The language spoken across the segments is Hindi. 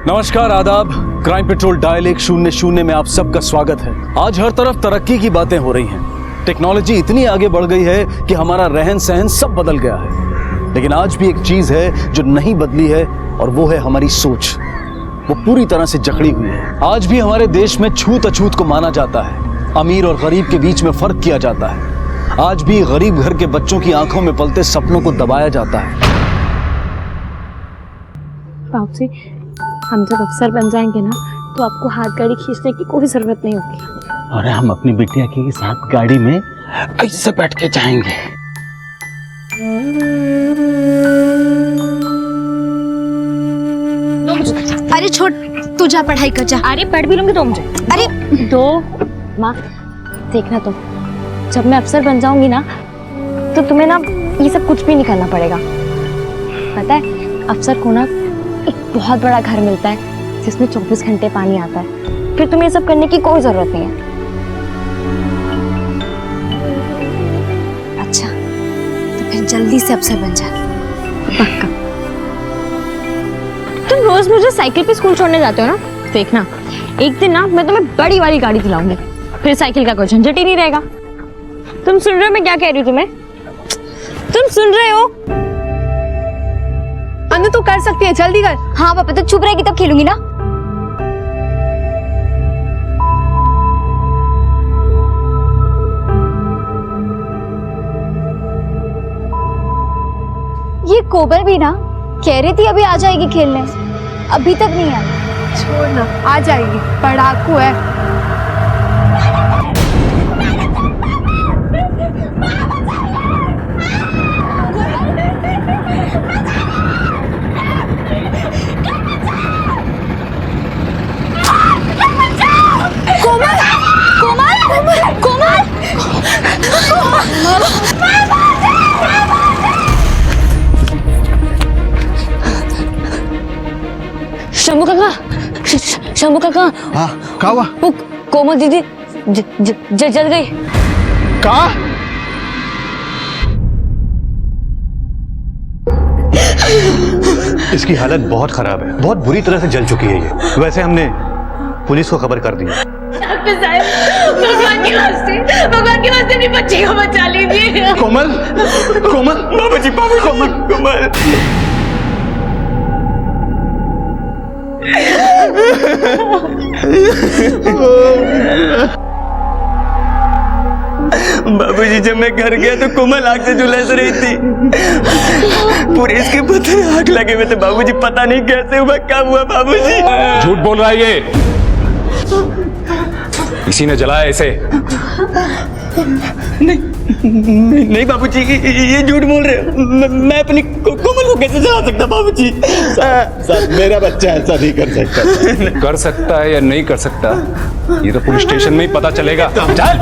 नमस्कार, आदाब। क्राइम पेट्रोल डायल 100 में आप सबका स्वागत है। आज हर तरफ तरक्की की बातें हो रही हैं। टेक्नोलॉजी इतनी आगे बढ़ गई है कि हमारा रहन सहन सब बदल गया है। लेकिन आज भी एक चीज है जो नहीं बदली है, और वो है हमारी सोच। वो पूरी तरह से जकड़ी हुई है। आज भी हमारे देश में छूत अछूत को माना जाता है। अमीर और गरीब के बीच में फर्क किया जाता है। आज भी गरीब घर के बच्चों की आंखों में पलते सपनों को दबाया जाता है। बाबू जी, हम जब अफसर बन जाएंगे ना, तो आपको हाथ गाड़ी खींचने की कोई जरूरत नहीं होगी। और हम अपनी बिटिया के साथ गाड़ी में ऐसे बैठ के जाएंगे। अरे छोड़, तू जा पढ़ाई कर जा। अरे पढ़ भी लूंगी तो मुझे। अरे दो माँ, देखना तुम, जब मैं अफसर बन जाऊंगी ना, तो तुम्हें ना ये सब कुछ भी नहीं करना पड़ेगा। पता है, अफसर को ना एक बहुत बड़ा घर मिलता है जिसमें 24 घंटे पानी आता है। फिर तुम्हें ये सब करने की कोई जरूरत नहीं है। अच्छा, तो फिर जल्दी से अफसर बन जा। पक्का। तुम रोज मुझे साइकिल पे स्कूल छोड़ने जाते हो ना, देखना एक दिन ना मैं तुम्हें बड़ी वाली गाड़ी दिलाऊंगी, फिर साइकिल का कोई झंझट ही नहीं रहेगा। तुम सुन रहे हो मैं क्या कह रही हूँ तुम्हें? तुम सुन रहे हो? अनु तू कर सकती है, जल्दी कर। हाँ पापा, तो चुप रहेगी तब खेलूंगी ना। ये कोमल भी ना कह रही थी अभी आ जाएगी खेलने, अभी तक नहीं आई। छोड़ ना, आ जाएगी, पढ़ाकू है। शंभू काका, शंभू काका। हाँ, क्या हुआ? वो कोमल दीदी जल गई। क्या? इसकी हालत बहुत खराब है, बहुत बुरी तरह से जल चुकी है ये। वैसे हमने पुलिस को खबर कर दी। भगवान के वास्ते अपनी बच्ची को बचा लीजिए। कोमल, कोमल, बाबा जी, बाबा, कोमल, कोमल। बाबूजी, जब मैं घर गया तो कोमल आग से झुलस रही थी। पूरे इसके पत्थर आग लगे हुए थे बाबूजी, पता नहीं कैसे हुआ, क्या हुआ बाबूजी। झूठ बोल रहा है ये। किसी ने जलाया इसे? नहीं बाबूजी, ये झूठ बोल रहे हो। मैं अपनी कोमल को कैसे जला सकता बाबूजी? सर, मेरा बच्चा ऐसा नहीं कर सकता। कर सकता है या नहीं कर सकता, ये तो पुलिस स्टेशन में ही पता चलेगा। चल।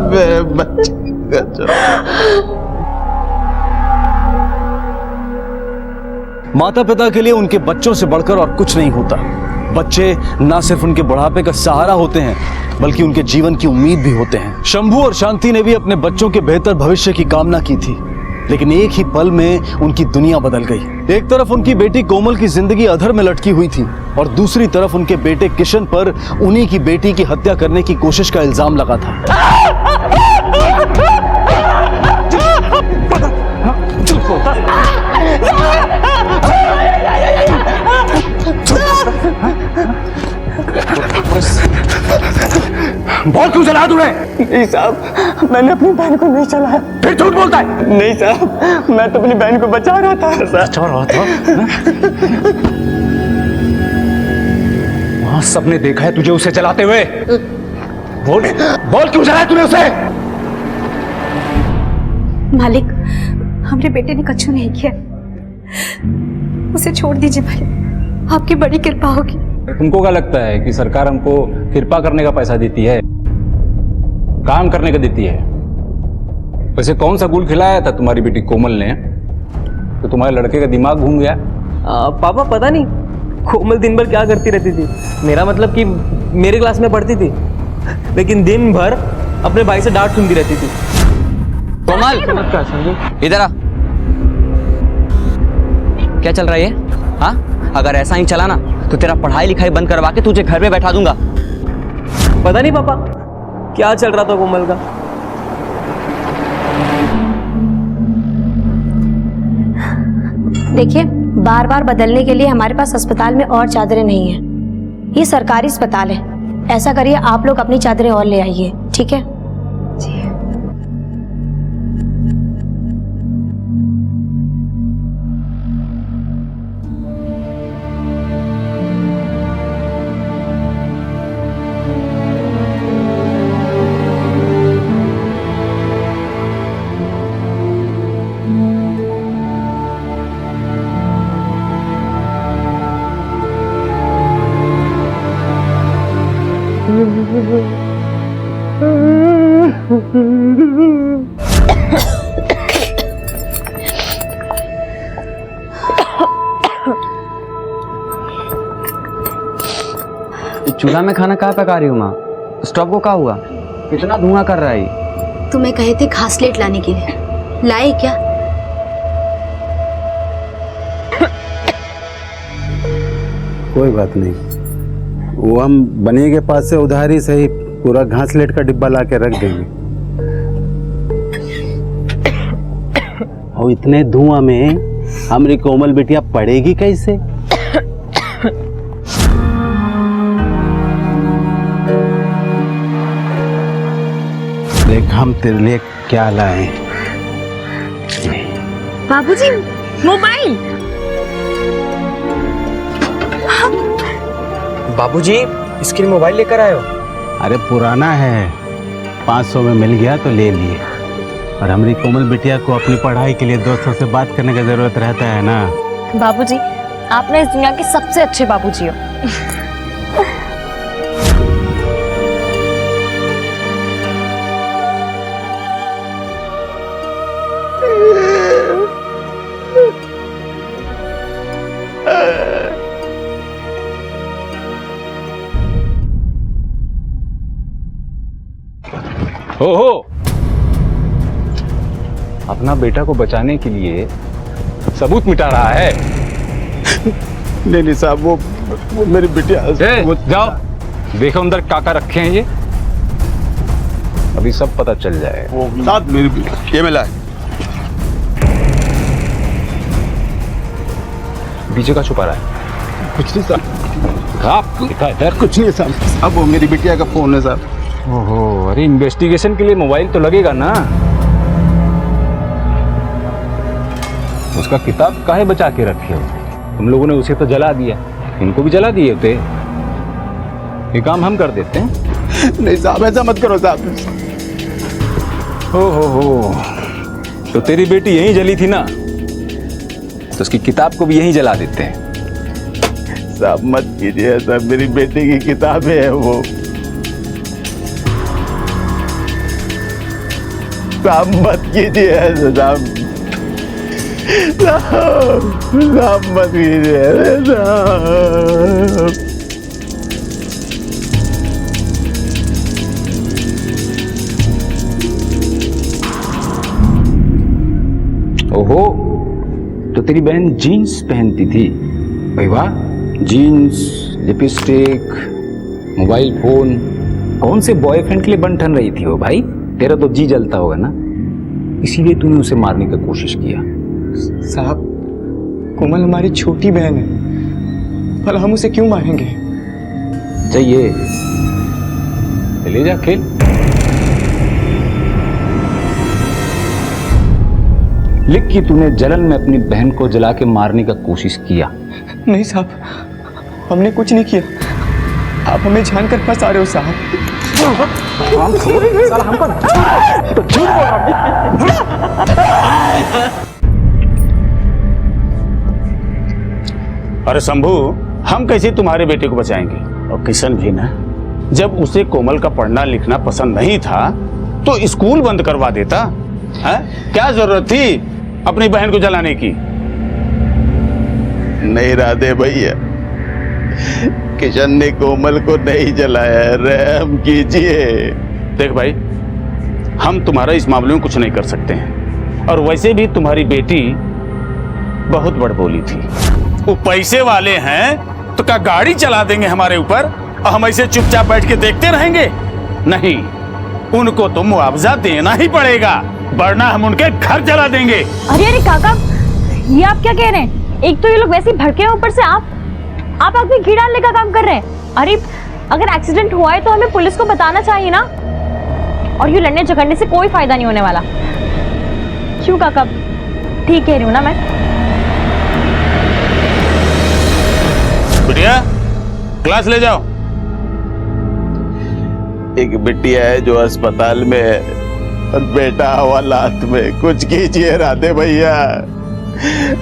मेरे बच्चे। माता पिता के लिए उनके बच्चों से बढ़कर और कुछ नहीं होता। बच्चे ना सिर्फ उनके बुढ़ापे का सहारा होते हैं, बल्कि उनके जीवन की उम्मीद भी होते हैं। शंभू और शांति ने भी अपने बच्चों के बेहतर भविष्य की कामना की थी, लेकिन एक ही पल में उनकी दुनिया बदल गई। एक तरफ उनकी बेटी कोमल की जिंदगी अधर में लटकी हुई थी, और दूसरी तरफ उनके बेटे किशन पर उन्हीं की बेटी की हत्या करने की कोशिश का इल्जाम लगा था। बहुत क्यों चला तूने? नहीं साहब, मैंने अपनी बहन को नहीं चलाया। फिर झूठ बोलता है? नहीं साहब, मैं तो अपनी बहन को बचा रहा था। बचा रहा था? वहां सबने देखा है तुझे उसे जलाते हुए। बोल, बोल क्यों चलाया तूने उसे? मालिक, हमारे बेटे ने कछु नहीं किया, उसे छोड़ दीजिए मालिक, आपकी बड़ी कृपा होगी। तुमको क्या लगता है कि सरकार हमको कृपा करने का पैसा देती है, काम करने का देती है? वैसे कौन सा गुल खिलाया था तुम्हारी बेटी कोमल ने तो तुम्हारे लड़के का दिमाग घूम गया? पापा पता नहीं कोमल दिन भर क्या करती रहती थी। मेरा मतलब कि मेरे क्लास में पढ़ती थी, लेकिन दिन भर अपने भाई से डांट सुनती रहती थी। कोमल, इधर आ। क्या चल रहा है ये? हाँ, अगर ऐसा ही चला ना तो तेरा पढ़ाई लिखाई बंद करवा के तुझे घर पे बैठा दूंगा। पता नहीं पापा क्या चल रहा था कोमल का। देखिए, बार बार बदलने के लिए हमारे पास अस्पताल में और चादरें नहीं हैं। ये सरकारी अस्पताल है। ऐसा करिए, आप लोग अपनी चादरें और ले आइए, ठीक है? चूल्हा में खाना कहाँ पका रही हूँ माँ? स्टोव को क्या हुआ? कितना धुआं कर रहा है? तुम्हें कहे थे घासलेट लाने के लिए, लाए क्या? कोई बात नहीं, वो हम बनिए के पास से उधारी से ही पूरा घासलेट का डिब्बा ला के रख देंगे। और इतने धुआं में हमारी कोमल बिटिया पड़ेगी कैसे? देख हम तेरे लिए क्या लाए। बाबूजी, मोबाइल। बाबूजी, इसके लिए मोबाइल लेकर आए हो? अरे पुराना है, 500 में मिल गया तो ले लिए। और हमारी कोमल बिटिया को अपनी पढ़ाई के लिए दोस्तों से बात करने का जरूरत रहता है ना। बाबूजी, आप ना इस दुनिया के सबसे अच्छे बाबूजी हो। हो अपना बेटा को बचाने के लिए सबूत मिटा रहा है। नहीं साहब, वो मेरी बिटिया। जाओ देखो अंदर काका रखे हैं ये, अभी सब पता चल जाए। वो साथ मेरी ये मिला है। पीछे का छुपा रहा है? कुछ नहीं साहब। आप कुछ नहीं साहब, अब वो मेरी बिटिया का फोन है साहब। ओहो, अरे इन्वेस्टिगेशन के लिए मोबाइल तो लगेगा ना। उसका किताब काहे बचा के रखे हो? तुम लोगों ने उसे तो जला दिया, इनको भी जला दिए थे। ये काम हम कर देते हैं। नहीं साहब, ऐसा मत करो साहब। हो तो तेरी बेटी यहीं जली थी ना, तो उसकी किताब को भी यहीं जला देते हैं। साहब मत कीजिए ऐसा, मेरी बेटी की किताबें है वो। साहब मत कीजिए ऐसा साहब। साहब मत कीजिए साहब। ओहो, तो तेरी बहन जीन्स पहनती थी? भाई वाह, जीन्स, लिपस्टिक, मोबाइल फोन, कौन से बॉयफ्रेंड के लिए बन ठन रही थी वो भाई? तेरा तो जी जलता होगा ना, इसीलिए तूने उसे मारने की कोशिश किया। साहब, कोमल हमारी छोटी बहन है, भला हम उसे क्यों मारेंगे? चाहिए ले जा, खेल। लिख कि तूने जलन में अपनी बहन को जला के मारने का कोशिश किया। नहीं साहब, हमने कुछ नहीं किया। आप हमें जानकर फंसा रहे हो साहब। अरे शंभू, हम कैसे तुम्हारे बेटे को बचाएंगे? और किशन भी ना, जब उसे कोमल का पढ़ना लिखना पसंद नहीं था तो स्कूल बंद करवा देता है। क्या जरूरत थी अपनी बहन को जलाने की? नहीं राधे भैया, किशन ने कोमल को नहीं जलाया, रहम कीजिए। देख भाई, हम तुम्हारा इस मामले में कुछ नहीं कर सकते हैं, और वैसे भी तुम्हारी बेटी बहुत बड़ बोली थी। वो पैसे वाले हैं तो क्या गाड़ी चला देंगे हमारे ऊपर और हम ऐसे चुपचाप बैठ के देखते रहेंगे? नहीं, उनको तो मुआवजा देना ही पड़ेगा, वरना हम उनके घर जला देंगे। अरे अरे काका, ये आप क्या कह रहे हैं? एक तो ये लोग वैसे ही भड़के हैं, ऊपर से आप आग में घी डालने का काम कर रहे हैं। अरे अगर एक्सीडेंट हुआ है तो हमें पुलिस को बताना चाहिए ना, और ये लड़ने झगड़ने से कोई फायदा नहीं होने वाला। क्यों काका, ठीक कह रही हूँ ना मैं? बिटिया, क्लास ले जाओ। एक बिटिया है जो अस्पताल में है और बेटा हवालात में। कुछ कीजिए राधे भैया,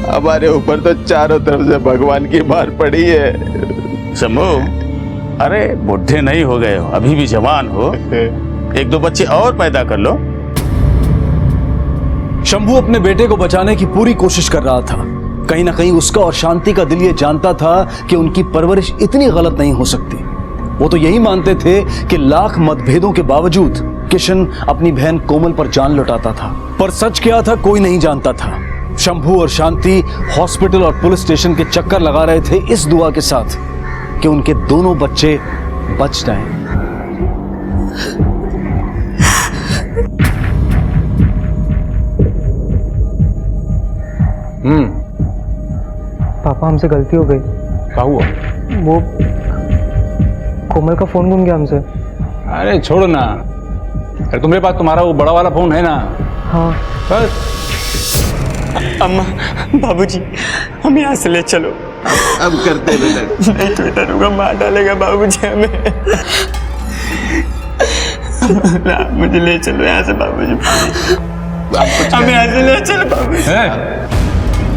हमारे ऊपर तो चारों तरफ से भगवान की मार पड़ी है। शंभू, अरे बुढ़े नहीं हो गए हो, अभी भी जवान हो, एक दो बच्चे और पैदा कर लो। शंभू अपने बेटे को बचाने की पूरी कोशिश कर रहा था। कहीं ना कहीं उसका और शांति का दिल ये जानता था कि उनकी परवरिश इतनी गलत नहीं हो सकती। वो तो यही मानते थे कि लाख मतभेदों के बावजूद किशन अपनी बहन कोमल पर जान लौटाता था। पर सच क्या था कोई नहीं जानता था। शंभू और शांति हॉस्पिटल और पुलिस स्टेशन के चक्कर लगा रहे थे इस दुआ के साथ कि उनके दोनों बच्चे बच जाएं। पापा, हमसे गलती हो गई। क्या हुआ? वो कोमल का फोन गुम गया हमसे। अरे छोड़ ना, अरे तुम्हारे पास तुम्हारा वो बड़ा वाला फोन है ना? हाँ। बस। अम्मा, बाबूजी, हम यहाँ से ले चलो। अब करते बेटा। नहीं तो बेटा रुका, मार डालेगा बाबूजी हमें। ना, मुझे ले चलो यहाँ से बाबूजी, हमें यहाँ से ले चलो बाबूजी।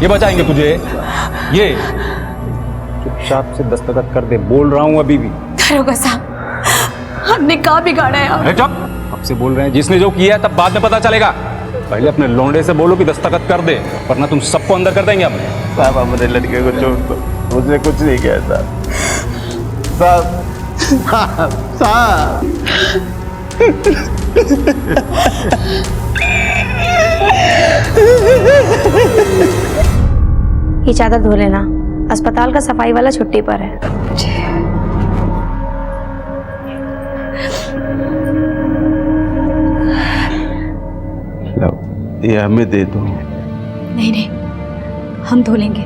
ये बचाएंगे तुझे, ये चुपचाप से दस्तखत कर दे, बोल रहा हूँ अभी भी। दरोगा साहब, हमने क्या बिगाड़ा है? अरे चुप, अब से बोल रहे हैं, जिसने जो किया है तब बाद में पता चलेगा। पहले अपने लौंडे से बोलो कि दस्तखत कर दे, वरना तुम सबको अंदर कर देंगे। हमने साहब हमारे लड़के को छोड़ दो, मुझे कुछ नहीं किया साहब। साहब ये चादर धो लेना, अस्पताल का सफाई वाला छुट्टी पर है। लो, ये हमें दे दो। नहीं नहीं, हम धो लेंगे।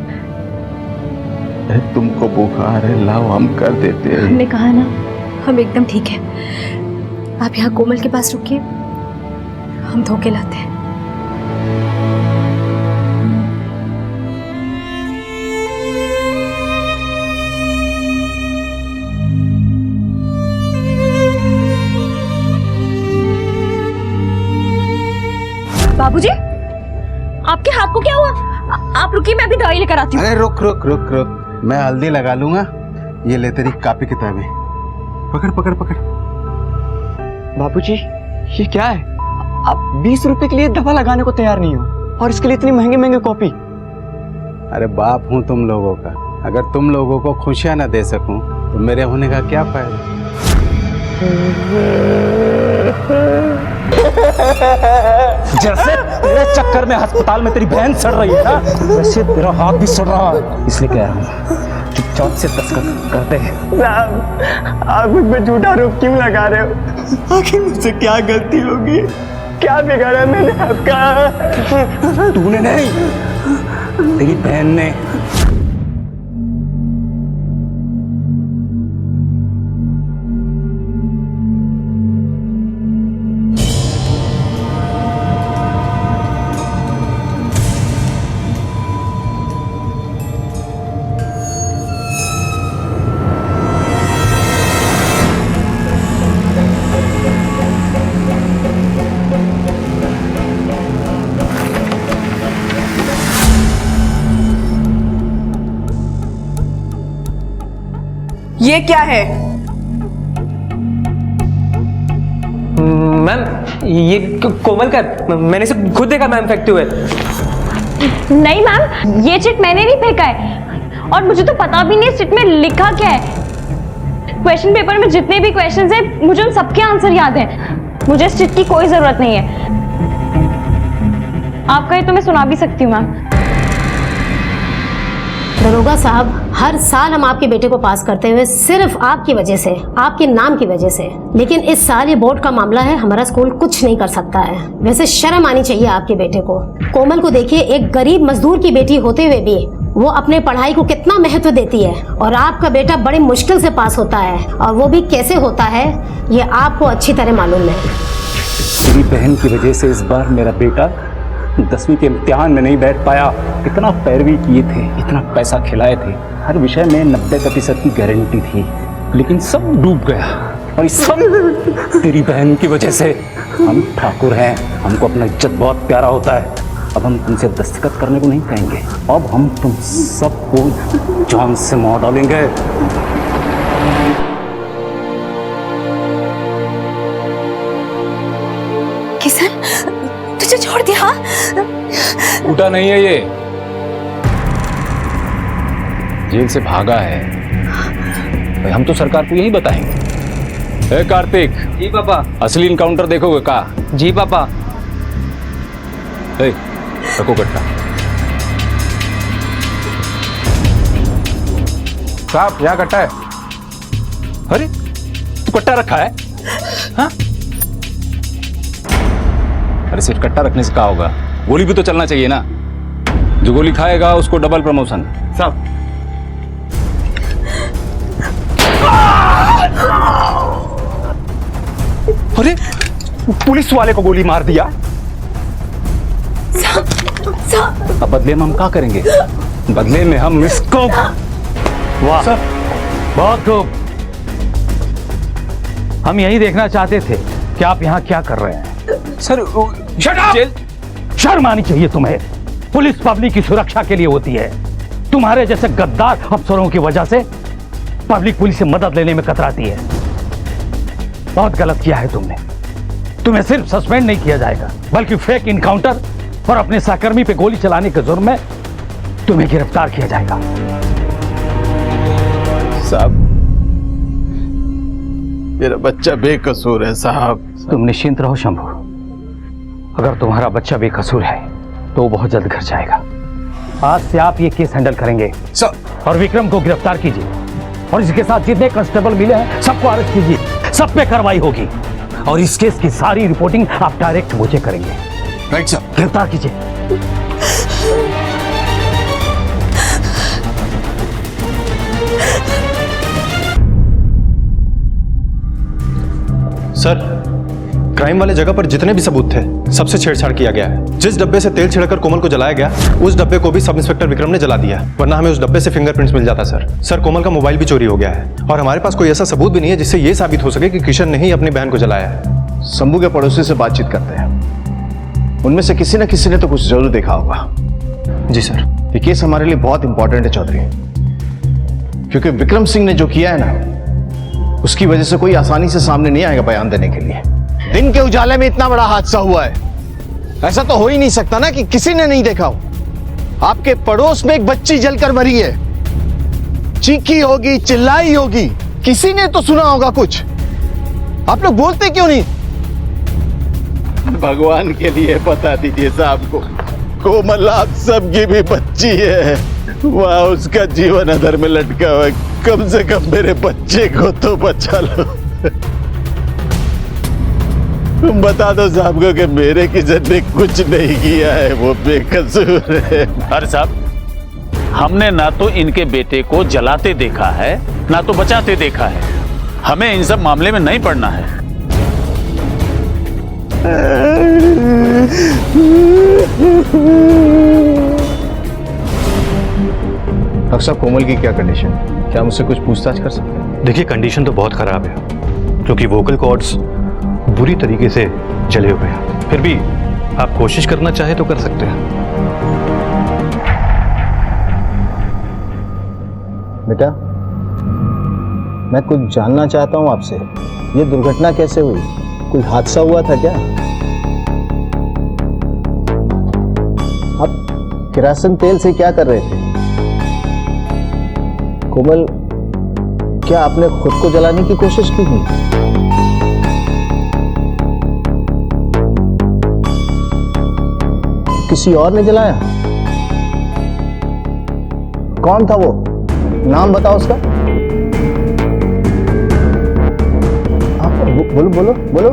तुमको बुखार है, लाओ हम कर देते हैं। हमने कहा ना, हम एकदम ठीक है। आप यहाँ कोमल के पास रुकिए, हम धो के लाते हैं। बाबूजी, आपके हाथ को क्या हुआ? आप रुकिए, मैं अभी दवाई लेकर आती हूँ। अरे रुक रुक रुक रुक, मैं हल्दी लगा लूंगा। ये ले तेरी कॉपी किताबें, पकड़ पकड़ पकड़। बाबूजी, ये क्या है? आप 20 रुपए के लिए दवा लगाने को तैयार नहीं हो, और इसके लिए इतनी महंगी महंगी कॉपी। अरे बाप हूँ तुम लोगों का, अगर तुम लोगों को खुशियां ना दे सकूं तो मेरे होने का क्या फायदा। जैसे तेरे चक्कर में अस्पताल में तेरी बहन सड़ रही है ना, वैसे तेरा हाथ भी सड़ रहा है। इसलिए कह रहा हूँ चुपचाप से दस्तखत करते हैं। आप मुझ पे झूठा आरोप क्यों लगा रहे हो? आखिर मुझसे क्या गलती होगी? क्या बिगाड़ा मैंने आपका? तूने नहीं, तेरी बहन ने। ये क्या है? मैम, ये कोमल का, मैंने इसे खुद देखा मैम फेंकते हुए। नहीं मैम, ये चिट मैंने नहीं फेंका है, और मुझे तो पता भी नहीं चिट में लिखा क्या है। क्वेश्चन पेपर में जितने भी क्वेश्चंस हैं, मुझे उन सबके आंसर याद हैं। मुझे इस चिट की कोई जरूरत नहीं है। आप कहे तो मैं सुना भी सकती हूँ मैम। दरोगा साहब, हर साल हम आपके बेटे को पास करते हुए सिर्फ आपकी वजह से, आपके नाम की वजह से, लेकिन इस साल ये बोर्ड का मामला है, हमारा स्कूल कुछ नहीं कर सकता है। वैसे शर्म आनी चाहिए आपके बेटे को। कोमल को देखिए, एक गरीब मजदूर की बेटी होते हुए भी वो अपने पढ़ाई को कितना महत्व देती है, और आपका बेटा बड़ी मुश्किल से पास होता है, और वो भी कैसे होता है ये आपको अच्छी तरह मालूम है। मेरी बहन की वजह से इस बार मेरा बेटा 10वीं के इम्तिहान में नहीं बैठ पाया। इतना पैरवी किए थे, इतना पैसा खिलाए थे, हर विषय में 90% की गारंटी थी, लेकिन सब डूब गया। और इस सब तेरी बहन की वजह से। हम ठाकुर हैं, हमको अपना इज्जत बहुत प्यारा होता है। अब हम तुमसे दस्तखत करने को नहीं कहेंगे, अब हम तुम सबको जान से मार डालेंगे। किशन, तुझे छोड़ दिया? टूटा नहीं है ये, जेल से भागा है। भाई हम तो सरकार को यही बताएंगे। ए कार्तिक। जी पापा। असली इनकाउंटर देखोगे का? जी पापा। ए, रखो कट्टा। साहब यहाँ कट्टा है। अरे तू कट्टा रखा है? हाँ? अरे सिर्फ कट्टा रखने से क्या होगा, गोली भी तो चलना चाहिए ना। जो गोली खाएगा उसको डबल प्रमोशन। साहब अरे पुलिस वाले को गोली मार दिया। अब बदले में हम क्या करेंगे? बदले में हम इसको। वाह, बहुत खूब। हम यही देखना चाहते थे कि आप यहाँ क्या कर रहे हैं। सर जेल शर्म आनी चाहिए तुम्हें। पुलिस पब्लिक की सुरक्षा के लिए होती है। तुम्हारे जैसे गद्दार अफसरों की वजह से पब्लिक पुलिस से मदद लेने में कतराती है। बहुत गलत किया है तुमने। तुम्हें सिर्फ सस्पेंड नहीं किया जाएगा, बल्कि फेक इनकाउंटर और अपने सहकर्मी पे गोली चलाने के जुर्म में तुम्हें गिरफ्तार किया जाएगा। साहब, मेरा बच्चा बेकसूर है साहब। तुम निश्चिंत रहो शंभू, अगर तुम्हारा बच्चा बेकसूर है तो वो बहुत जल्द घर जाएगा। आज से आप ये केस हैंडल करेंगे और विक्रम को गिरफ्तार कीजिए, और इसके साथ जितने कांस्टेबल मिले हैं सबको अरेस्ट कीजिए। सब पे कार्रवाई होगी, और इस केस की सारी रिपोर्टिंग आप डायरेक्ट मुझे करेंगे। Right sir. गिरफ्तार कीजिए। सर, क्राइम वाले जगह पर जितने भी सबूत थे सबसे छेड़छाड़ किया गया है। जिस डब्बे से तेल छिड़कर कोमल को जलाया गया, उस डब्बे को भी सब इंस्पेक्टर विक्रम ने जला दिया, वरना हमें उस डब्बे से फिंगरप्रिंट्स मिल जाता। सर, कोमल का मोबाइल भी चोरी हो गया है, और हमारे पास कोई ऐसा सबूत भी नहीं है जिससे ये साबित हो सके कि किशन ने ही अपनी बहन को जलाया है। शंभू के पड़ोसी से बातचीत करते हैं, उनमें से किसी न किसी ने तो कुछ जरूर देखा होगा। जी सर। ये केस हमारे लिए बहुत इंपॉर्टेंट है चौधरी, क्योंकि विक्रम सिंह ने जो किया है ना, उसकी वजह से कोई आसानी से सामने नहीं आएगा बयान देने के लिए। दिन के उजाले में इतना बड़ा हादसा हुआ है, ऐसा तो हो ही नहीं सकता ना कि किसी ने नहीं देखा हो। आपके पड़ोस में एक बच्ची जलकर मरी है, चीखी होगी, चिल्लाई होगी, किसी ने तो सुना होगा कुछ। आप लोग बोलते क्यों नहीं? भगवान के लिए बता दीजिए साहब को, कोमल आप सबकी भी बच्ची है, वहां उसका जीवन अधर में लटका हुआ है। कम से कम मेरे बच्चे को तो बचा लो। तुम बता दो साहब को कि मेरे किशन ने कुछ नहीं किया है, वो बेकसूर है। अरे साहब, हमने ना तो इनके बेटे को जलाते देखा है, ना तो बचाते देखा है। हमें इन सब मामले में नहीं पड़ना है। डॉक्टर साहब, कोमल की क्या कंडीशन? क्या मुझसे कुछ पूछताछ कर सकते हैं? देखिए, कंडीशन तो बहुत खराब है, क्योंकि वोकल कॉर्ड्स बुरी तरीके से जले हुए हैं। फिर भी आप कोशिश करना चाहे तो कर सकते हैं। बेटा, मैं कुछ जानना चाहता हूं आपसे। ये दुर्घटना कैसे हुई? कोई हादसा हुआ था क्या? आप किरासन तेल से क्या कर रहे थे? कोमल, क्या आपने खुद को जलाने की कोशिश की थी? किसी और ने जलाया? कौन था वो? नाम बताओ उसका। बोलो बोलो बोलो।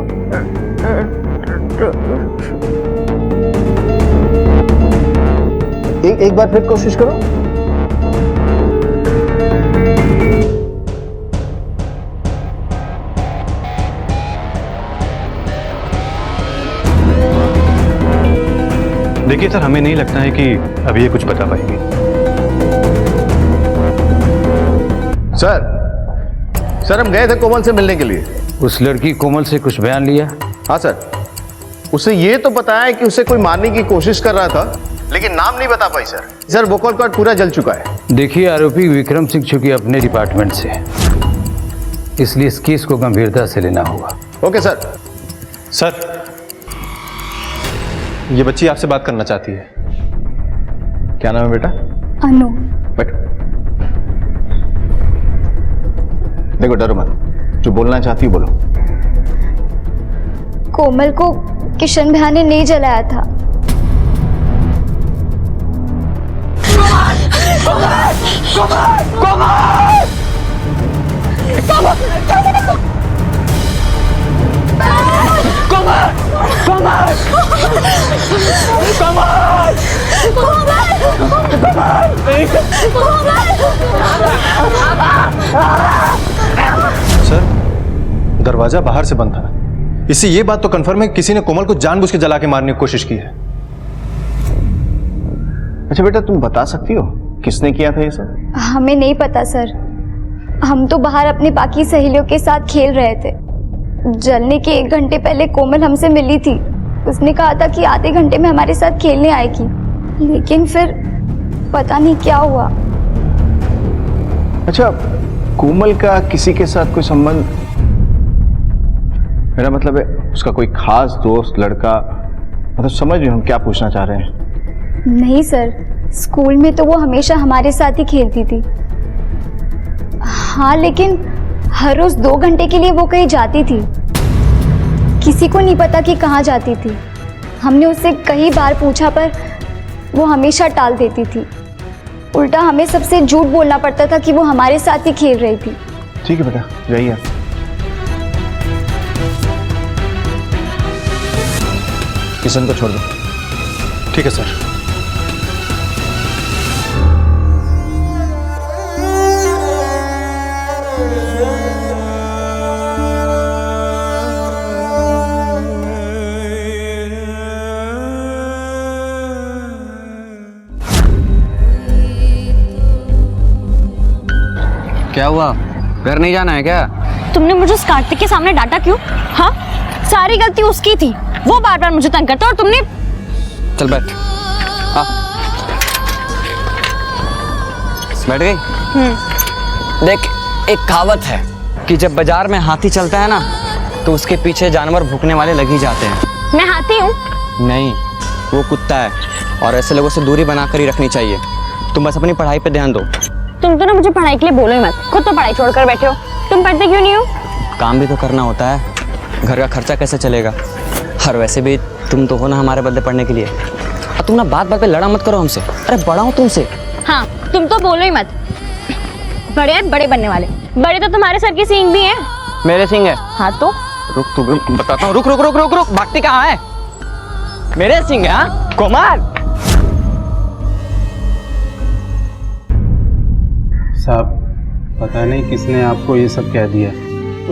एक बार फिर कोशिश करो। देखिए सर, हमें नहीं लगता है कि अभी ये कुछ बता पाएंगे। सर हम गए थे कोमल से मिलने के लिए। उस लड़की कोमल से कुछ बयान लिया? हाँ सर, उसे ये तो बताया कि उसे कोई मारने की कोशिश कर रहा था, लेकिन नाम नहीं बता पाई सर। वोकल कार्ड पूरा जल चुका है। देखिए, आरोपी विक्रम सिंह चूंकि अपने डिपार्टमेंट से, इसलिए इस केस को गंभीरता से लेना होगा। Okay sir. सर, ये बच्ची आपसे बात करना चाहती है। क्या नाम है बेटा? अनु। बैठो। देखो, डरो मत, जो बोलना चाहती हो बोलो। कोमल को किशन भैया ने नहीं जलाया था। सर, दरवाजा बाहर से बंद था। इससे ये बात तो कंफर्म है कि किसी ने कोमल को जानबूझ के जला के मारने की कोशिश की है। अच्छा बेटा, तुम बता सकती हो किसने किया था ये सब? हमें नहीं पता सर। हम तो बाहर अपनी बाकी सहेलियों के साथ खेल रहे थे। जलने के 1 घंटे पहले कोमल हमसे मिली थी। उसने कहा था कि आधे घंटे में हमारे साथ खेलने आएगी, लेकिन फिर पता नहीं क्या हुआ। अच्छा, कोमल का किसी के साथ कोई संबंध? मेरा मतलब है उसका कोई खास दोस्त, लड़का, मतलब समझ रहे हो हम क्या पूछना चाह रहे हैं? नहीं सर, स्कूल में तो वो हमेशा हमारे साथ ही खेलती थी। हाँ, लेकिन हर रोज 2 घंटे के लिए वो कहीं जाती थी। किसी को नहीं पता कि कहाँ जाती थी। हमने उससे कई बार पूछा, पर वो हमेशा टाल देती थी। उल्टा हमें सबसे झूठ बोलना पड़ता था कि वो हमारे साथ ही खेल रही थी। ठीक है बेटा, जाइए। किशन को छोड़ दो। ठीक है सर। क्या हुआ? घर नहीं जाना है क्या? तुमने मुझे उस कार्तिक के सामने डांटा क्यों? हाँ, सारी गलती उसकी थी। वो बार बार मुझे तंग करता और तुमने। चल बैठ। बैठ गई? देख, एक कहावत है कि जब बाजार में हाथी चलता है ना, तो उसके पीछे जानवर भूखने वाले लग ही जाते हैं। मैं हाथी हूँ? नहीं, वो कुत्ता है, और ऐसे लोगों से दूरी बनाकर ही रखनी चाहिए। तुम बस अपनी पढ़ाई पे ध्यान दो। तुम तो ना मुझे पढ़ाई के लिए बोलो ही मत। खुद तो पढ़ाई छोड़कर बैठे हो। तुम पढ़ते क्यों नहीं हो? काम भी तो करना होता है, घर का खर्चा कैसे चलेगा? और वैसे भी तुम तो हो ना हमारे बदले पढ़ने के लिए। और तुम ना बात बात पे लड़ा मत करो हमसे। अरे बड़ा हूँ तुमसे। हाँ, तुम तो बोलो ही मत। बड़े हैं, बड़े बनने वाले। बड़े तो तुम्हारे सर की सींग भी हैं। मेरे सिंह है? हाँ तो रुक, तू बताता हूँ। रुक रुक रुक रुक रुक, भागती कहाँ है? मेरे सिंह है? हाँ कोमल। साहब, पता नहीं किसने आपको ये सब कह दिया।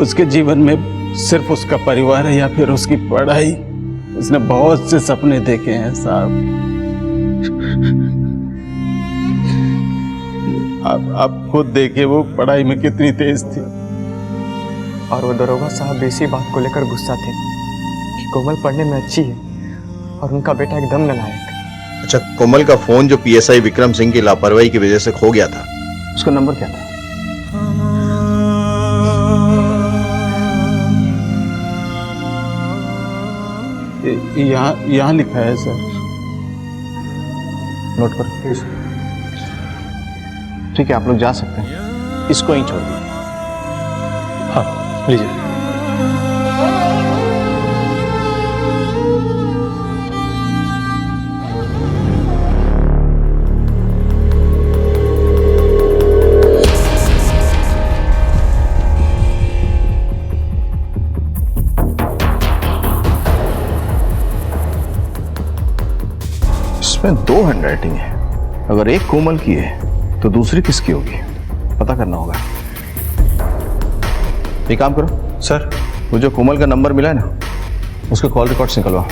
उसके जीवन में सिर्फ उसका परिवार है या फिर उसकी पढ़ाई। उसने बहुत से सपने देखे हैं साहब। आप खुद देखिए वो पढ़ाई में कितनी तेज थी। और वो दरोगा साहब इसी बात को लेकर गुस्सा थे कि कोमल पढ़ने में अच्छी है और उनका बेटा एकदम नालायक। अच्छा, कोमल का फोन जो पीएसआई विक्रम सिंह की लापरवाही की वजह से खो गया था, उसका नंबर क्या था? यहाँ लिखा है सर। नोट करो। ठीक है, आप लोग जा सकते हैं। इसको ही छोड़ दीजिए। हाँ, लीजिए। इसमें 2 हैंडराइटिंग है। अगर एक कोमल की है तो दूसरी किसकी होगी, पता करना होगा। एक काम करो सर, वो जो कोमल का नंबर मिला है ना, उसके कॉल रिकॉर्ड्स निकलवाओ।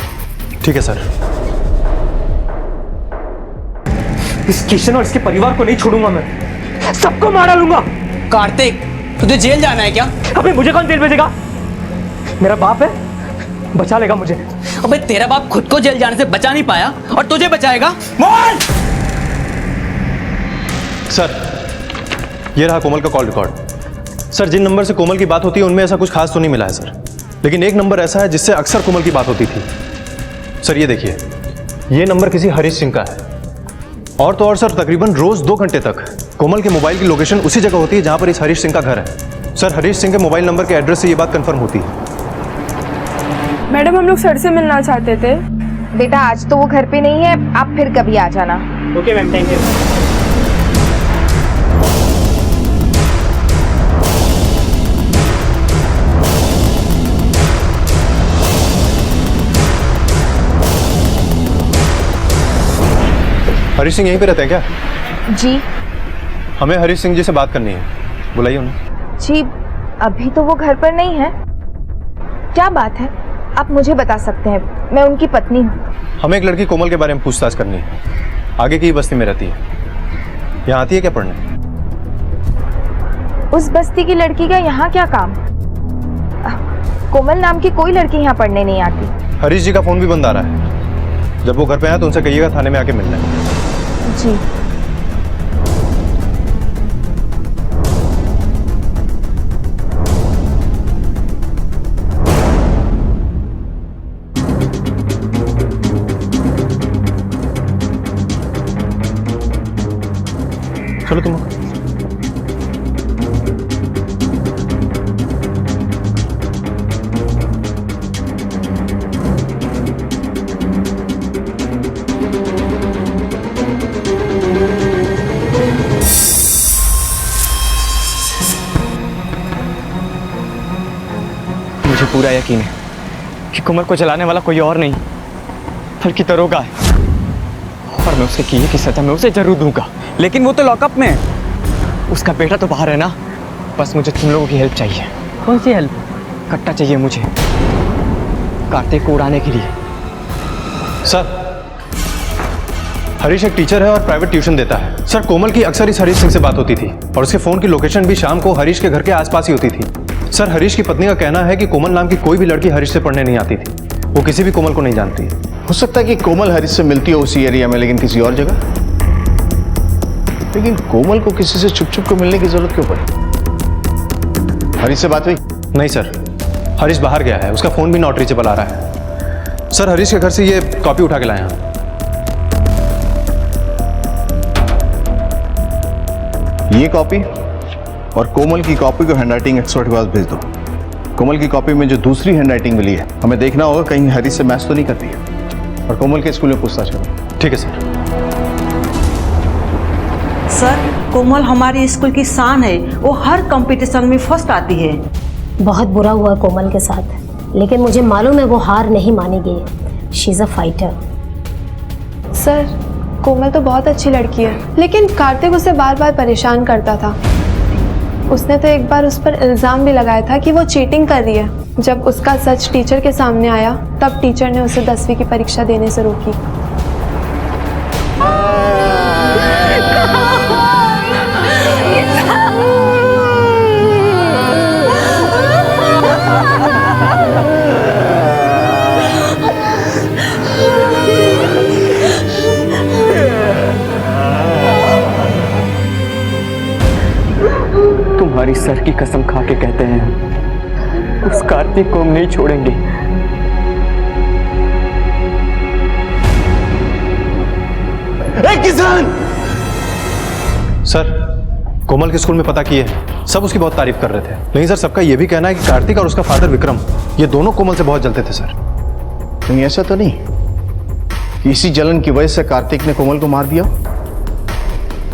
ठीक है सर। इस किशन और इसके परिवार को नहीं छोड़ूंगा मैं, सबको मार डालूंगा। कार्तिक, तुझे जेल जाना है क्या? अबे मुझे कौन जेल भेजेगा? मेरा बाप है, बचा लेगा मुझे। अबे तेरा बाप खुद को जेल जाने से बचा नहीं पाया और तुझे बचाएगा? मोहन! सर, ये रहा कोमल का कॉल रिकॉर्ड। सर, जिन नंबर से कोमल की बात होती है उनमें ऐसा कुछ खास तो नहीं मिला है सर, लेकिन एक नंबर ऐसा है जिससे अक्सर कोमल की बात होती थी। सर ये देखिए, ये नंबर किसी हरीश सिंह का है। और तो और सर, तकरीबन रोज 2 घंटे तक कोमल के मोबाइल की लोकेशन उसी जगह होती है जहां पर इस हरीश सिंह का घर है। सर, हरीश सिंह के मोबाइल नंबर के एड्रेस से ये बात कंफर्म होती है। मैडम, हम लोग सर से मिलना चाहते थे। बेटा आज तो वो घर पे नहीं है, आप फिर कभी आ जाना। Okay ma'am, thank you. Harish Singh यहीं पे रहते हैं क्या? जी हमें हरीश सिंह जी से बात करनी है, बुलाइए उन्हें। जी, अभी तो वो घर पर नहीं है। क्या बात है, आप मुझे बता सकते हैं, मैं उनकी पत्नी हूँ। हमें एक लड़की कोमल के बारे में पूछताछ करनी है, आगे की ही बस्ती में रहती है। यहाँ आती है क्या पढ़ने? उस बस्ती की लड़की का यहाँ क्या काम? कोमल नाम की कोई लड़की यहाँ पढ़ने नहीं आती। हरीश जी का फोन भी बंद आ रहा है। जब वो घर पे आए तो उनसे कहिएगा थाने में आके मिलना है। जी। चलो तुम। मुझे पूरा यकीन है कि कोमल को जलाने वाला कोई और नहीं बल्कि दरोगा है, और मैं उसके किए की सजा मैं उसे जरूर दूंगा। लेकिन वो तो लॉकअप में है, उसका बेटा तो बाहर है ना। बस मुझे तुम लोगों की हेल्प चाहिए। कौन सी हेल्प? कट्टा चाहिए मुझे कार्तिक को उड़ाने के लिए। सर, हरीश एक टीचर है और प्राइवेट ट्यूशन देता है। सर, कोमल की अक्सर इस हरीश सिंह से बात होती थी और उसके फोन की लोकेशन भी शाम को हरीश के घर के आसपास ही होती थी। सर, हरीश की पत्नी का कहना है कि कोमल नाम की कोई भी लड़की हरीश से पढ़ने नहीं आती थी। वो किसी भी कोमल को नहीं जानती है। हो सकता है कि कोमल हरीश से मिलती हो उसी एरिया में, लेकिन किसी और जगह। लेकिन कोमल को किसी से छुप छुप को मिलने की जरूरत क्यों पड़ी? हरीश से बात हुई? नहीं सर, हरीश बाहर गया है, उसका फोन भी नॉट रीचेबल आ रहा है। सर, हरीश के घर से ये कॉपी उठा के लाए हैं। ये कॉपी और कोमल की कॉपी को हैंडराइटिंग एक्सपर्ट के पास भेज दो। कोमल की कॉपी में जो दूसरी हैंडराइटिंग मिली है, हमें देखना होगा कहीं हरीश से मैच तो नहीं करती है। और कोमल के स्कूल में पूछताछ करो। ठीक है सर। सर, कोमल हमारी स्कूल की शान है, वो हर कंपटीशन में फर्स्ट आती है। बहुत बुरा हुआ कोमल के साथ, लेकिन मुझे मालूम है वो हार नहीं मानेगी। She is a fighter. Sir, Komal तो बहुत अच्छी लड़की है, लेकिन कार्तिक उसे बार बार परेशान करता था। उसने तो एक बार उस पर इल्ज़ाम भी लगाया था कि वो चीटिंग कर रही है। जब उसका सच टीचर के सामने आया, तब टीचर ने उसे 10वीं की परीक्षा देने से रोकी। तुम्हारी सर की कसम खा के कहते हैं, उस कार्तिक को हम नहीं छोड़ेंगे। किसान! सर, कोमल के स्कूल में पता किए हैं, सब उसकी बहुत तारीफ कर रहे थे। लेकिन सर, सबका यह भी कहना है कि कार्तिक और उसका फादर विक्रम, ये दोनों कोमल से बहुत जलते थे सर। कहीं ऐसा तो नहीं कि इसी जलन की वजह से कार्तिक ने कोमल को मार दिया?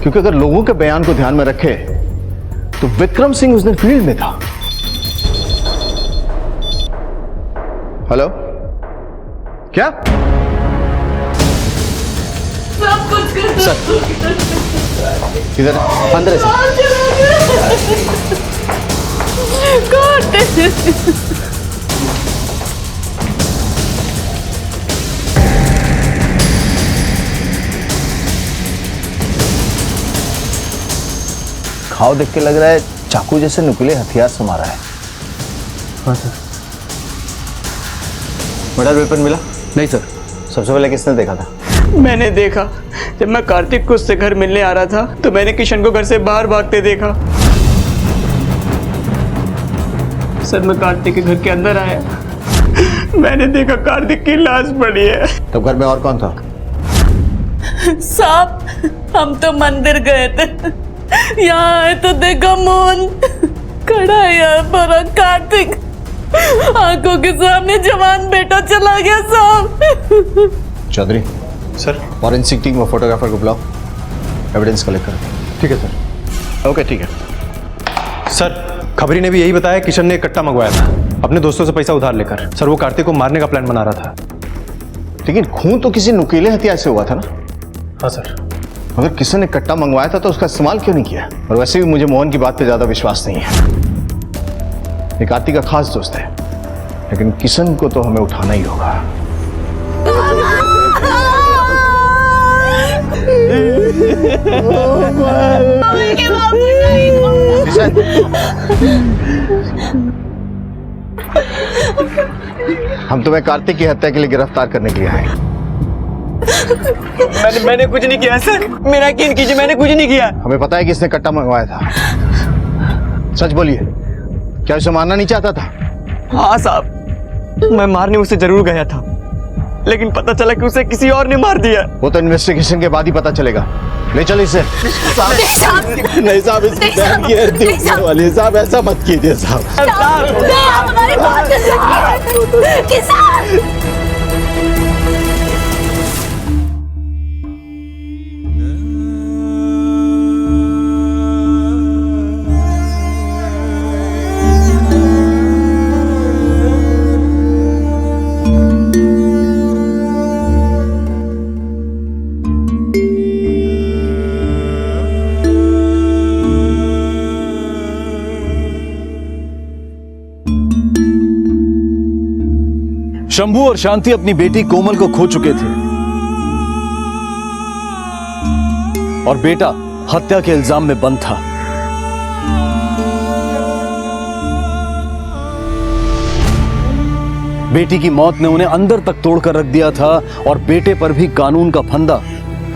क्योंकि अगर लोगों के बयान को ध्यान में रखे तो विक्रम सिंह उस दिन फील्ड में था। हेलो, क्या इधर अंदर है घाव देख के लग रहा है चाकू जैसे नुकीले हथियार से मारा है। हाँ सर। मर्डर वेपन मिला? नहीं सर। सबसे पहले किसने देखा था? मैंने देखा, जब मैं कार्तिक को उससे घर मिलने आ रहा था तो मैंने किशन को घर से बाहर भागते देखा। सर मैं कार्तिक के घर के अंदर आया, मैंने देखा कार्तिक की लाश पड़ी है। तब घर में और कौन था? साहब हम तो मंदिर गए थे, यहाँ आए तो देखा मोहन खड़ा है यहाँ पर, कार्तिक आंखों के सामने जवान बेटा चला गया साहब। चौधरी सर। फॉरेंसिक टीम और फोटोग्राफर को बुलाओ, एविडेंस कलेक्ट करो। ठीक है सर। ओके ठीक है। सर खबरी ने भी यही बताया किशन ने एक कट्टा मंगवाया था अपने दोस्तों से पैसा उधार लेकर। सर वो कार्तिक को मारने का प्लान बना रहा था। लेकिन खून तो किसी नुकीले हथियार से हुआ था ना? हाँ सर। अगर किसी ने कट्टा मंगवाया था तो उसका इस्तेमाल क्यों नहीं किया? और वैसे भी मुझे मोहन की बात पे ज्यादा विश्वास नहीं है। ये कार्तिक का खास दोस्त है, लेकिन किशन को तो हमें उठाना ही होगा। हम तुम्हें कार्तिक की हत्या के लिए गिरफ्तार करने के लिए आए। मैंने कुछ नहीं किया सर, मेरा यकीन कीजिए मैंने कुछ नहीं किया। हमें पता है किसने कट्टा मंगवाया था। सच बोलिए, क्या उसे मारना नहीं चाहता था? हाँ साहब, मैं मारने उसे जरूर गया था, लेकिन पता चला कि उसे किसी और ने मार दिया। वो तो इन्वेस्टिगेशन के बाद ही पता चलेगा। ले चलो इसे। नहीं साहब, इसकी बहन की हत्या होने वाली है साहब, ऐसा मत कीजिए साहब। हमारी बात किसान शंभू और शांति अपनी बेटी कोमल को खो चुके थे और बेटा हत्या के इल्जाम में बंद था। बेटी की मौत ने उन्हें अंदर तक तोड़कर रख दिया था और बेटे पर भी कानून का फंदा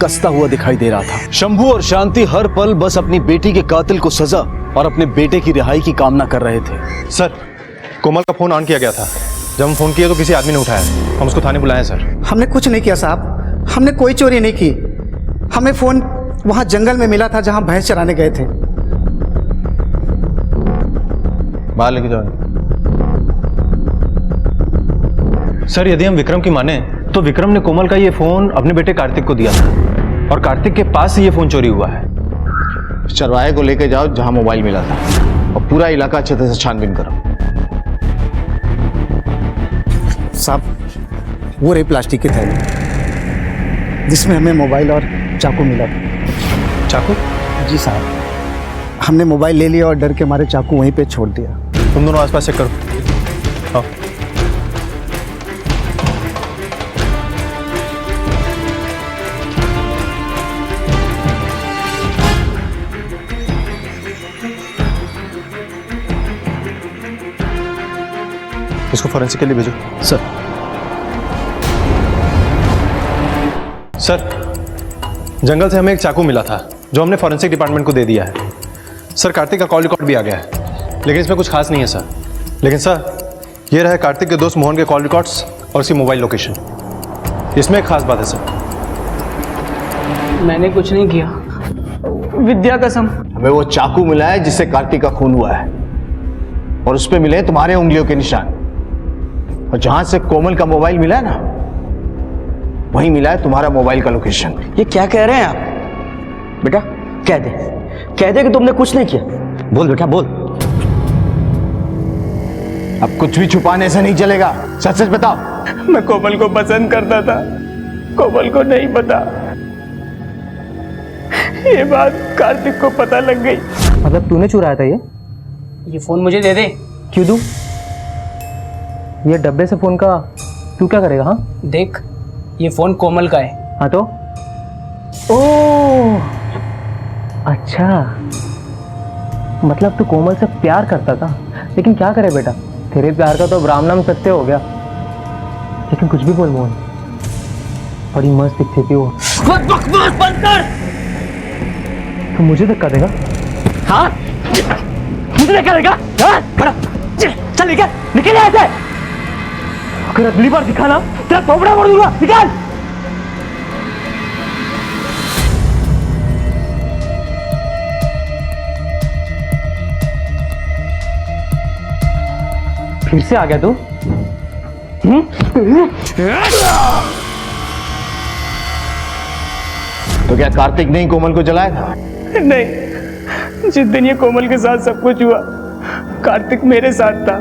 कसता हुआ दिखाई दे रहा था। शंभू और शांति हर पल बस अपनी बेटी के कातिल को सजा और अपने बेटे की रिहाई की कामना कर रहे थे। सर कोमल का फोन ऑन किया गया था। जब हम फोन किए तो किसी आदमी ने उठाया। हम उसको थाने बुलाए सर। हमने कुछ नहीं किया साहब, हमने कोई चोरी नहीं की। हमें फोन वहां जंगल में मिला था जहां भैंस चराने गए थे। बाहर लेके जाओ। सर यदि हम विक्रम की माने तो विक्रम ने कोमल का ये फोन अपने बेटे कार्तिक को दिया था और कार्तिक के पास से ये फोन चोरी हुआ है। चरवाहे को लेके जाओ जहां मोबाइल मिला था और पूरा इलाका अच्छे तरह से छानबीन करो। साहब वो रही प्लास्टिक की थैली जिसमें हमें मोबाइल और चाकू मिला था। चाकू? जी साहब, हमने मोबाइल ले लिया और डर के मारे चाकू वहीं पे छोड़ दिया। तुम दोनों आसपास चेक करो। आओ। इसको फॉरेंसिक के लिए भेजो। सर। सर जंगल से हमें एक चाकू मिला था जो हमने फॉरेंसिक डिपार्टमेंट को दे दिया है। सर कार्तिक का कॉल रिकॉर्ड भी आ गया है, लेकिन इसमें कुछ खास नहीं है सर। लेकिन सर ये रहा कार्तिक के दोस्त मोहन के कॉल रिकॉर्ड्स और उसकी मोबाइल लोकेशन। इसमें एक खास बात है सर। मैंने कुछ नहीं किया, विद्या कसम। हमें वो चाकू मिला है जिससे कार्तिक का खून हुआ है और उस पे मिले तुम्हारे उंगलियों के निशान। और जहां से कोमल का मोबाइल मिला है ना, वहीं मिला है तुम्हारा मोबाइल का लोकेशन। ये क्या कह रहे हैं आप? बेटा कह दे कि तुमने कुछ नहीं किया। बोल बेटा बोल। अब कुछ भी छुपाने से नहीं चलेगा, सच सच बताओ। मैं कोमल को पसंद करता था, कोमल को नहीं पता। ये बात कार्तिक को पता लग गई। मतलब तूने चुराया था ये फोन मुझे दे दे। क्यों दूं? ये डब्बे से फोन का तू क्या करेगा? हाँ देख, ये फोन कोमल का है। हाँ तो ओह अच्छा, मतलब तू कोमल से प्यार करता था, लेकिन क्या करे बेटा, तेरे प्यार का तो राम नाम सत्य हो गया। लेकिन कुछ भी बोल मोहन, बड़ी मस्त दिखती थी वो। बकवास बंद कर। तो मुझे धक्का देगा? हाँ मुझे धक्का देगा? हाँ बड़ा चल निकल निकल यहाँ से। अगर अगली बार दिखाना तेरा थोपड़ा फोड़ दूंगा। निकल। फिर से आ गया तू? तो क्या कार्तिक ने ही कोमल को जलाया था? नहीं, जिस दिन ये कोमल के साथ सब कुछ हुआ कार्तिक मेरे साथ था।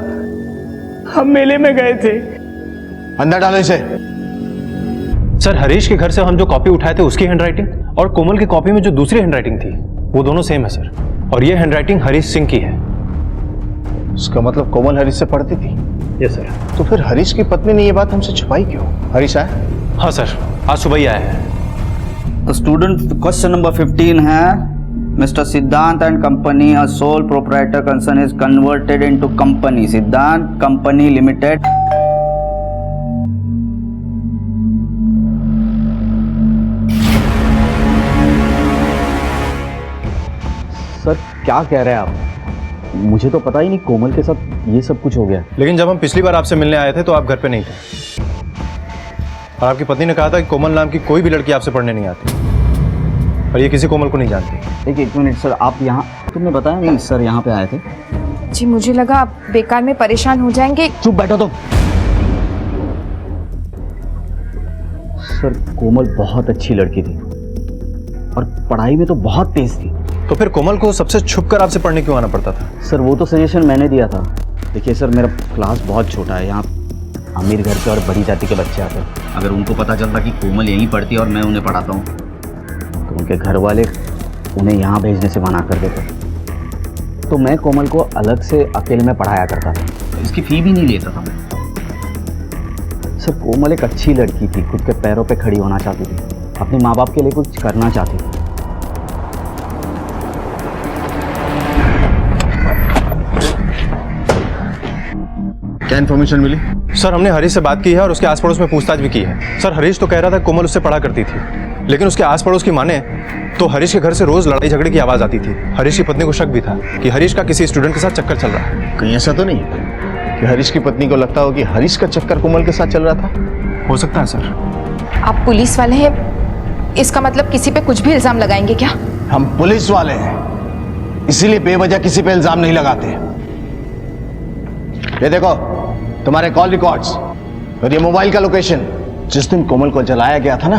हम मेले में गए थे। अंदर डालो इसे। सर हरीश के घर से हम जो कॉपी उठाए थे उसकी हैंडराइटिंग और कोमल की कॉपी में जो दूसरी हैंडराइटिंग थी वो दोनों सेम है सर, और ये हैंडराइटिंग हरीश सिंह की है। उसका मतलब कोमल हरीश से पढ़ती थी? Yes sir. तो फिर हरीश की पत्नी ने ये बात हमसे छुपाई क्यों? हरीश आया? हाँ सर, आज सुबह ही आया है। तो स्टूडेंट क्वेश्चन नंबर 15 है, मिस्टर सिद्धांत and company a sole proprietor concern is converted into company सिद्धांत कंपनी लिमिटेड। सर क्या कह रहे हैं आप? मुझे तो पता ही नहीं कोमल के साथ ये सब कुछ हो गया। लेकिन जब हम पिछली बार आपसे मिलने आए थे तो आप घर पे नहीं थे, और आपकी पत्नी ने कहा था कि कोमल नाम की कोई भी लड़की आपसे पढ़ने नहीं आती, और ये किसी कोमल को नहीं जानती। एक मिनट सर, आप यहाँ, तुमने बताया नहीं सर यहाँ पे आए थे? जी मुझे लगा आप बेकार में परेशान हो जाएंगे। चुप बैठो तुम। सर कोमल बहुत अच्छी लड़की थी और पढ़ाई में तो बहुत तेज थी। तो फिर कोमल को सबसे छुपकर आपसे पढ़ने क्यों आना पड़ता था? सर वो तो सजेशन मैंने दिया था। देखिए सर, मेरा क्लास बहुत छोटा है, यहाँ अमीर घर के और बड़ी जाति के बच्चे आते हैं। अगर उनको पता चलता कि कोमल यहीं पढ़ती है और मैं उन्हें पढ़ाता हूँ तो उनके घर वाले उन्हें यहाँ भेजने से मना कर देते। तो मैं कोमल को अलग से अकेले में पढ़ाया करता था। इसकी फी भी नहीं लेता था मैं। सर कोमल एक अच्छी लड़की थी, खुद के पैरों पे खड़ी होना चाहती थी, अपने माँ बाप के लिए कुछ करना चाहती थी। क्या इन्फॉर्मेशन मिली? सर हमने हरीश से बात की है और उसके आस पड़ोस में पूछताछ भी की है। सर हरीश तो कह रहा था कोमल उससे पढ़ा करती थी, लेकिन उसके आस पड़ोस की माने तो हरीश के घर से रोज लड़ाई झगड़े की आवाज आती थी। हरीश की पत्नी को शक भी था कि हरीश का किसी स्टूडेंट के साथ चक्कर चल रहा है। कहीं ऐसा तो नहीं कि हरीश की पत्नी को लगता हो कि हरीश का चक्कर कोमल के साथ चल रहा था? हो सकता है सर। आप पुलिस वाले हैं, इसका मतलब किसी पे कुछ भी इल्जाम लगाएंगे क्या? हम पुलिस वाले हैं, इसीलिए बेवजह किसी पे इल्जाम नहीं लगाते। ये देखो तुम्हारे कॉल रिकॉर्ड्स और ये मोबाइल का लोकेशन। जिस दिन कोमल को जलाया गया था ना,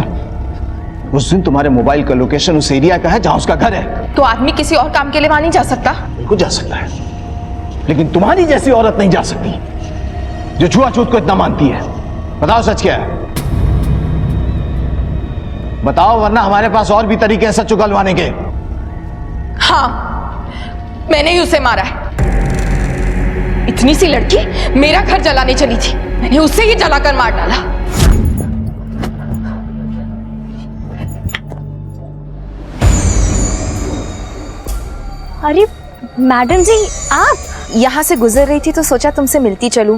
उस दिन तुम्हारे मोबाइल का लोकेशन उस एरिया का है जहां उसका घर है। तो आदमी किसी और काम के लिए वहां नहीं जा सकता? बिल्कुल जा सकता है, लेकिन तुम्हारी जैसी औरत नहीं जा सकती जो छुआछूत को इतना मानती है। बताओ सच क्या है, बताओ, वरना हमारे पास और भी तरीके हैं सच उगलवाने के। हाँ, मैंने ही उसे मारा है। इतनी सी लड़की मेरा घर जलाने चली थी, मैंने उसे ही जलाकर मार डाला। अरे मैडम जी, आप यहाँ से गुजर रही थी तो सोचा तुमसे मिलती चलूं।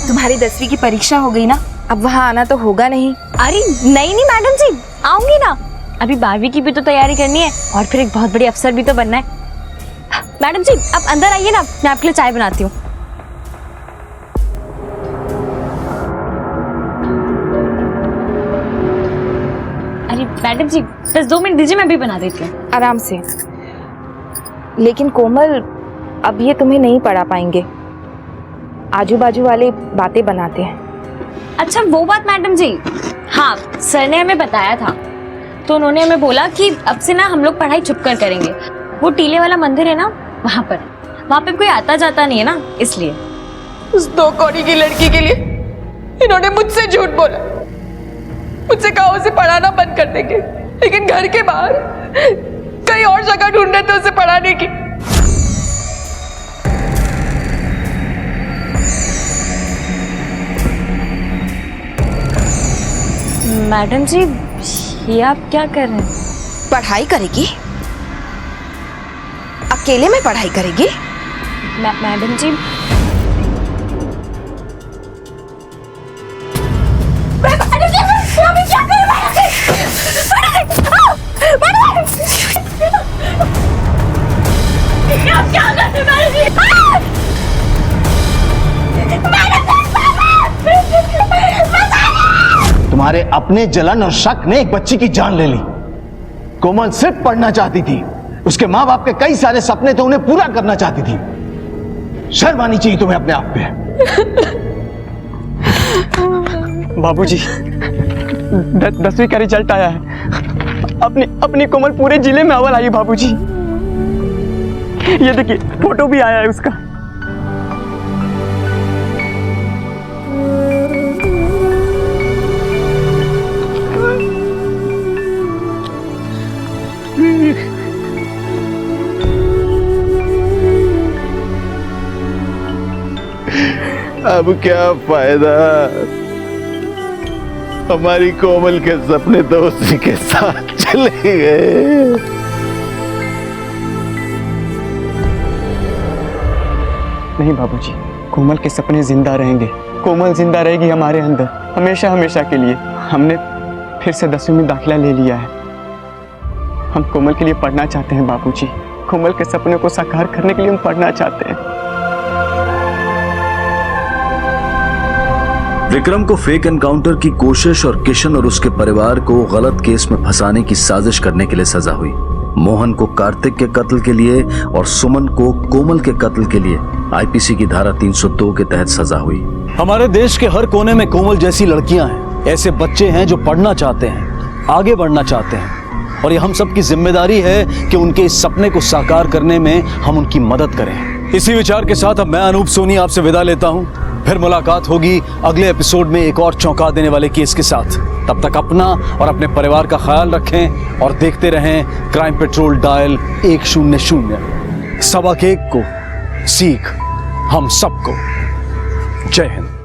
तुम्हारी 10वीं की परीक्षा हो गई ना, अब वहाँ आना तो होगा नहीं। अरे नहीं मैडम जी, आऊंगी ना। अभी 12वीं की भी तो तैयारी करनी है और फिर एक बहुत बड़ी अफसर भी तो बनना है। मैडम जी आप अंदर आइए ना, मैं आपके लिए चाय बनाती हूँ। अरे मैडम जी बस 2 मिनट दीजिए, मैं भी बना देती हूँ। आराम से। लेकिन कोमल, अब ये तुम्हें नहीं पढ़ा पाएंगे, आजू बाजू वाले बातें बनाते हैं। अच्छा वो बात मैडम जी, हाँ सर ने हमें बताया था, तो उन्होंने हमें बोला कि अब से ना हम लोग पढ़ाई छुप कर करेंगे। वो टीले वाला मंदिर है ना, वहाँ पे कोई आता जाता नहीं है ना, इसलिए। उस 2 कौड़ी की लड़की के लिए इन्होंने मुझसे झूठ बोला, मुझसे कहा उसे पढ़ाना बंद कर देंगे, लेकिन घर के बाहर कहीं और जगह ढूंढ रहे थे उसे पढ़ाने की। मैडम जी, ये आप क्या कर रहे हैं? पढ़ाई करेगी? अकेले में पढ़ाई करेगी? मैडम जी, तुम्हारे अपने जलन और शक ने एक बच्ची की जान ले ली। कोमल सिर्फ पढ़ना चाहती थी, उसके माँ बाप के कई सारे सपने थे, उन्हें पूरा करना चाहती थी। शर्म आनी चाहिए तुम्हें अपने आप पे। बाबूजी, 10वीं का रिजल्ट आया है। अपनी कोमल पूरे जिले में अव्वल आई बाबूजी। ये देखिए फोटो भी आया है उसका। अब क्या फायदा, हमारी कोमल के सपने तो उसी के साथ चले गए। नहीं बाबूजी, कोमल के सपने जिंदा रहेंगे। कोमल जिंदा रहेगी हमारे अंदर हमेशा हमेशा के लिए। हमने फिर से 10वीं में दाखिला ले लिया है। हम कोमल के लिए पढ़ना चाहते हैं बाबूजी। कोमल के सपने को साकार करने के लिए हम पढ़ना चाहते हैं। विक्रम को फेक एनकाउंटर की कोशिश और किशन और उसके परिवार को गलत केस में फंसाने की साजिश करने के लिए सजा हुई। मोहन को कार्तिक के कत्ल के लिए और सुमन को कोमल के कत्ल के लिए आईपीसी की धारा 302 के तहत सजा हुई। हमारे देश के हर कोने में कोमल जैसी लड़कियां हैं, ऐसे बच्चे हैं जो पढ़ना चाहते हैं, आगे बढ़ना चाहते हैं, और ये हम सब की जिम्मेदारी है कि उनके इस सपने को साकार करने में हम उनकी मदद करें। इसी विचार के साथ अब मैं अनूप सोनी आपसे विदा लेता हूं। फिर मुलाकात होगी अगले एपिसोड में एक और चौंका देने वाले केस के साथ। तब तक अपना और अपने परिवार का ख्याल रखें और देखते रहें क्राइम पेट्रोल डायल 100। सबक एक को सीख हम सबको। जय हिंद।